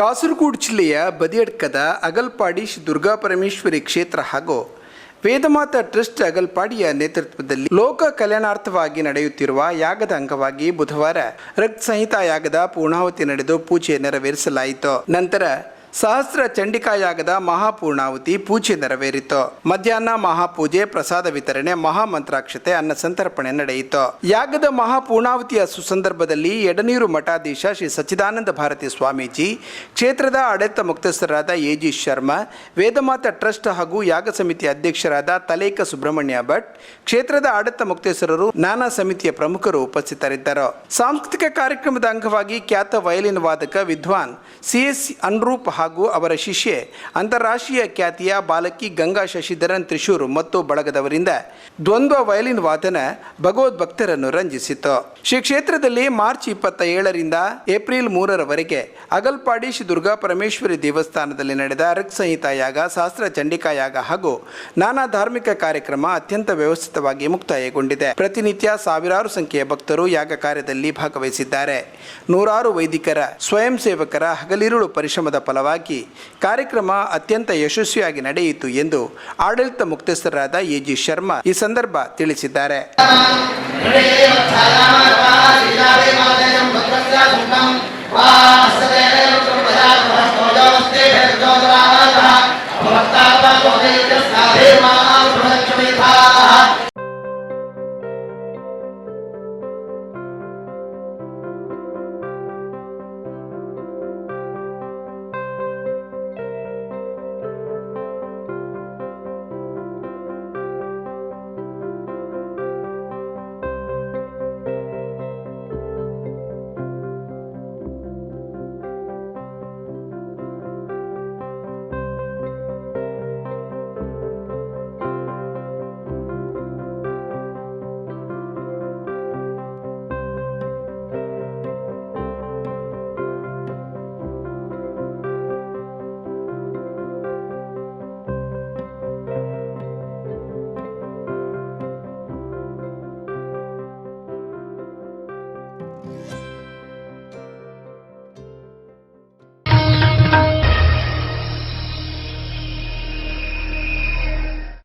ಕಾಸರಗೋಡು ಜಿಲ್ಲೆಯ ಬದಿಯಡ್ಕದ ಅಗಲ್ಪಾಡಿ ಶ್ರೀ ದುರ್ಗಾಪರಮೇಶ್ವರಿ ಕ್ಷೇತ್ರ ಹಾಗೂ ವೇದಮಾತಾ ಟ್ರಸ್ಟ್ ಅಗಲ್ಪಾಡಿಯ ನೇತೃತ್ವದಲ್ಲಿ ಲೋಕ ಕಲ್ಯಾಣಾರ್ಥವಾಗಿ ನಡೆಯುತ್ತಿರುವ ಯಾಗದ ಅಂಗವಾಗಿ ಬುಧವಾರ ರಕ್ತ ಸಂಹಿತಾ ಯಾಗದ ಪೂರ್ಣಾಹುತಿ ನಡೆದು ಪೂಜೆ ನೆರವೇರಿಸಲಾಯಿತು. ನಂತರ ಸಹಸ್ರ ಚಂಡಿಕಾ ಯಾಗದ ಮಹಾಪೂರ್ಣಾಹುತಿ ಪೂಜೆ ನೆರವೇರಿತು. ಮಧ್ಯಾಹ್ನ ಮಹಾಪೂಜೆ, ಪ್ರಸಾದ ವಿತರಣೆ, ಮಹಾಮಂತ್ರಾಕ್ಷತೆ, ಅನ್ನ ಸಂತರ್ಪಣೆ ನಡೆಯಿತು. ಯಾಗದ ಮಹಾಪೂರ್ಣಾಹುತಿಯ ಸುಸಂದರ್ಭದಲ್ಲಿ ಎಡನೀರು ಮಠಾಧೀಶ ಶ್ರೀ ಸಚ್ಚಿದಾನಂದ ಭಾರತಿ ಸ್ವಾಮೀಜಿ, ಕ್ಷೇತ್ರದ ಆಡಳಿತ ಮುಖ್ಯಸ್ಥರಾದ ಎ.ಜಿ. ಶರ್ಮಾ, ವೇದಮಾತಾ ಟ್ರಸ್ಟ್ ಹಾಗೂ ಯಾಗ ಸಮಿತಿ ಅಧ್ಯಕ್ಷರಾದ ತಲೇಕ ಸುಬ್ರಹ್ಮಣ್ಯ ಭಟ್, ಕ್ಷೇತ್ರದ ಆಡಳಿತ ಮುಖ್ಯಸ್ಥರು, ನಾನಾ ಸಮಿತಿಯ ಪ್ರಮುಖರು ಉಪಸ್ಥಿತರಿದ್ದರು. ಸಾಂಸ್ಕೃತಿಕ ಕಾರ್ಯಕ್ರಮದ ಅಂಗವಾಗಿ ಖ್ಯಾತ ವಯಲಿನ್ ವಾದಕ ವಿದ್ವಾನ್ ಸಿ.ಎಸ್. ಅನ್ರೂಪ್ ಹಾಗೂ ಅವರ ಶಿಷ್ಯೆ ಅಂತಾರಾಷ್ಟ್ರೀಯ ಖ್ಯಾತಿಯ ಬಾಲಕಿ ಗಂಗಾ ಶಶಿಧರನ್ ತ್ರಿಶೂರ್ ಮತ್ತು ಬಳಗದವರಿಂದ ದ್ವಂದ್ವ ವಯಲಿನ್ ವಾದನ ಭಗವದ್ಭಕ್ತರನ್ನು ರಂಜಿಸಿತು. ಶ್ರೀ ಕ್ಷೇತ್ರದಲ್ಲಿ ಮಾರ್ಚ್ 27ರಿಂದ ಏಪ್ರಿಲ್ 3ರವರೆಗೆ ಅಗಲ್ಪಾಡಿ ಶ್ರೀ ದುರ್ಗಾಪರಮೇಶ್ವರಿ ದೇವಸ್ಥಾನದಲ್ಲಿ ನಡೆದ ರಕ್ತ ಸಂಹಿತಾ ಯಾಗ, ಸಹಸ್ರ ಚಂಡಿಕಾ ಯಾಗ ಹಾಗೂ ನಾನಾ ಧಾರ್ಮಿಕ ಕಾರ್ಯಕ್ರಮ ಅತ್ಯಂತ ವ್ಯವಸ್ಥಿತವಾಗಿ ಮುಕ್ತಾಯಗೊಂಡಿದೆ. ಪ್ರತಿನಿತ್ಯ ಸಾವಿರಾರು ಸಂಖ್ಯೆಯ ಭಕ್ತರು ಯಾಗ ಕಾರ್ಯದಲ್ಲಿ ಭಾಗವಹಿಸಿದ್ದಾರೆ. ನೂರಾರು ವೈದಿಕರ, ಸ್ವಯಂ ಸೇವಕರ ಹಗಲಿರುಳು ಪರಿಶ್ರಮದ ಫಲವಾಗಿ ಕಾರ್ಯಕ್ರಮ ಅತ್ಯಂತ ಯಶಸ್ವಿಯಾಗಿ ನಡೆಯಿತು ಎಂದು ಆಡಳಿತ ಮುಖ್ಯಸ್ಥರಾದ ಎ.ಜಿ. ಶರ್ಮಾ ಈ ಸಂದರ್ಭ ತಿಳಿಸಿದ್ದಾರೆ.